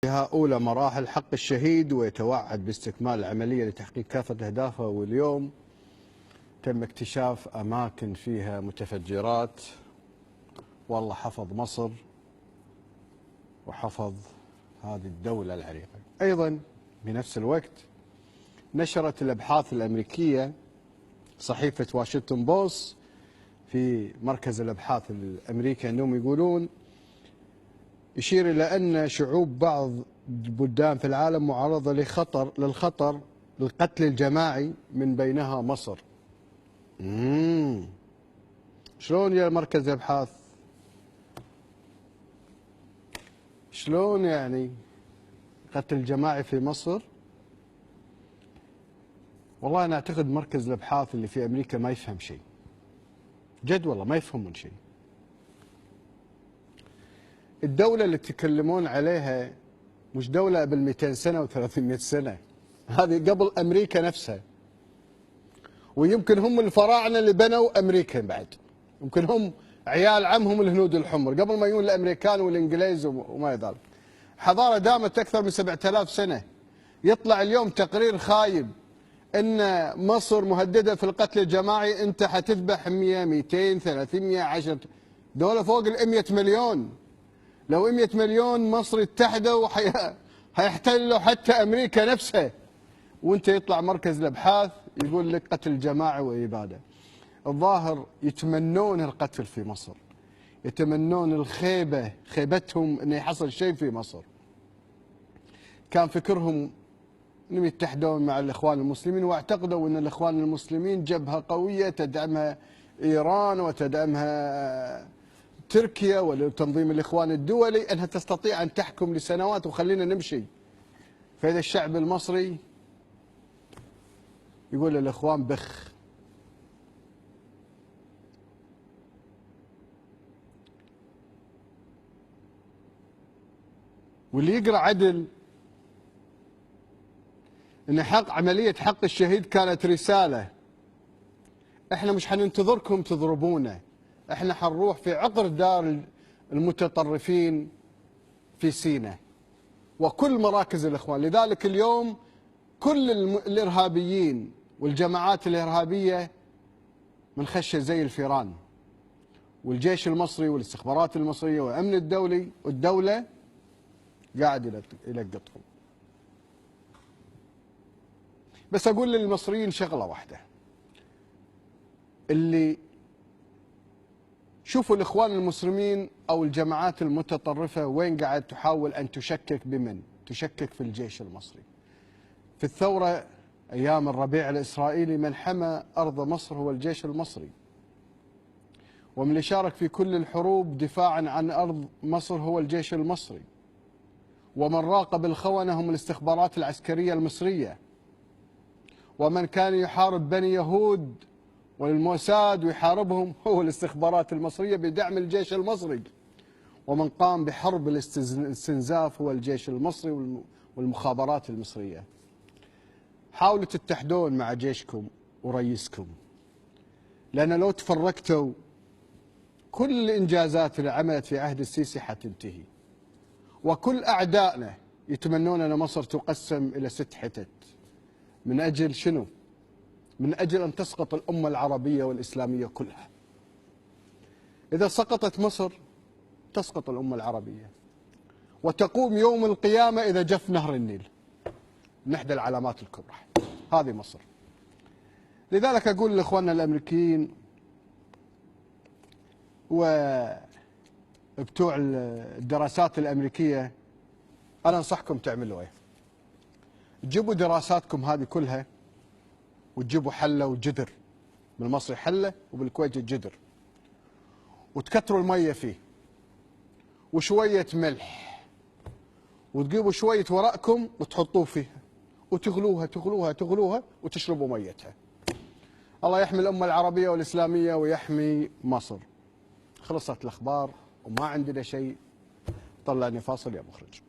فيها أولى مراحل حق الشهيد ويتوعد باستكمال العملية لتحقيق كافة أهدافها. واليوم تم اكتشاف أماكن فيها متفجرات. والله حفظ مصر وحفظ هذه الدولة العريقة. أيضا بنفس الوقت نشرت الأبحاث الأمريكية صحيفة واشنطن بوست في مركز الأبحاث الأمريكي أنهم يقولون يشير إلى أن شعوب بعض البلدان في العالم معرضة للخطر للقتل الجماعي من بينها مصر. شلون يا مركز الأبحاث؟ شلون يعني قتل جماعي في مصر؟ والله أنا أعتقد مركز الأبحاث اللي في أمريكا ما يفهم شيء. جد والله ما يفهمون شيء. الدولة اللي تتكلمون عليها مش دولة قبل 200 سنة و300 سنة، هذه قبل أمريكا نفسها. ويمكن هم الفراعنة اللي بنوا أمريكا بعد، يمكن هم عيال عمهم الهنود الحمر قبل ما يجون الأمريكان والإنجليز وما ذلك. حضارة دامت أكثر من 7000 سنة. يطلع اليوم تقرير خايب أن مصر مهددة في القتل الجماعي، أنت حتذبح 100 200 300 10 دولة فوق ال 100 مليون. لو 100 مليون مصر اتحدوا هيحتلوا حتى أمريكا نفسها. وانت يطلع مركز الأبحاث يقول لك قتل جماعي وإبادة. الظاهر يتمنون القتل في مصر، يتمنون الخيبة، خيبتهم أن يحصل شيء في مصر. كان فكرهم أنهم يتحدون مع الإخوان المسلمين، واعتقدوا أن الإخوان المسلمين جبهة قوية تدعمها إيران وتدعمها تركيا وتنظيم الإخوان الدولي، أنها تستطيع أن تحكم لسنوات وخلينا نمشي. فإذا الشعب المصري يقول للإخوان بخ. واللي يقرأ عدل أن عملية حق الشهيد كانت رسالة. احنا مش حننتظركم تضربونا، احنا حنروح في عقر دار المتطرفين في سيناء وكل مراكز الإخوان. لذلك اليوم كل الإرهابيين والجماعات الإرهابية منخشة زي الفيران، والجيش المصري والاستخبارات المصرية والأمن الدولي والدولة قاعد يلقطهم. بس أقول للمصريين شغلة واحدة، اللي شوفوا الإخوان المسلمين أو الجماعات المتطرفة وين قاعد تحاول أن تشكك بمن؟ تشكك في الجيش المصري. في الثورة أيام الربيع الإسرائيلي من حمى أرض مصر هو الجيش المصري، ومن اللي شارك في كل الحروب دفاعا عن أرض مصر هو الجيش المصري، ومن راقب الخونة هم الاستخبارات العسكرية المصرية، ومن كان يحارب بني يهود والموساد ويحاربهم هو الاستخبارات المصرية بدعم الجيش المصري، ومن قام بحرب الاستنزاف هو الجيش المصري والمخابرات المصرية. حاولوا تتحدون مع جيشكم ورئيسكم، لأن لو تفرقتوا كل الإنجازات اللي عملت في عهد السيسي حتنتهي، وكل أعدائنا يتمنون أن مصر تقسم إلى 6 حتت. من أجل شنو؟ من أجل أن تسقط الأمة العربية والإسلامية كلها. إذا سقطت مصر تسقط الأمة العربية، وتقوم يوم القيامة إذا جف نهر النيل، من إحدى العلامات الكبرى. هذه مصر. لذلك أقول لإخواننا الأمريكيين وبتوع الدراسات الأمريكية، أنا أنصحكم تعملوا إيه؟ تجيبوا دراساتكم هذه كلها وتجيبوا حلة وجدر، بالمصري حلة وبالكويتي جدر، وتكتروا المية فيه وشوية ملح، وتجيبوا شوية ورقكم وتحطوه فيها وتغلوها تغلوها تغلوها وتشربوا ميتها. الله يحمي الأمة العربية والإسلامية ويحمي مصر. خلصت الأخبار وما عندنا شيء. طلعني فاصل يا مخرج.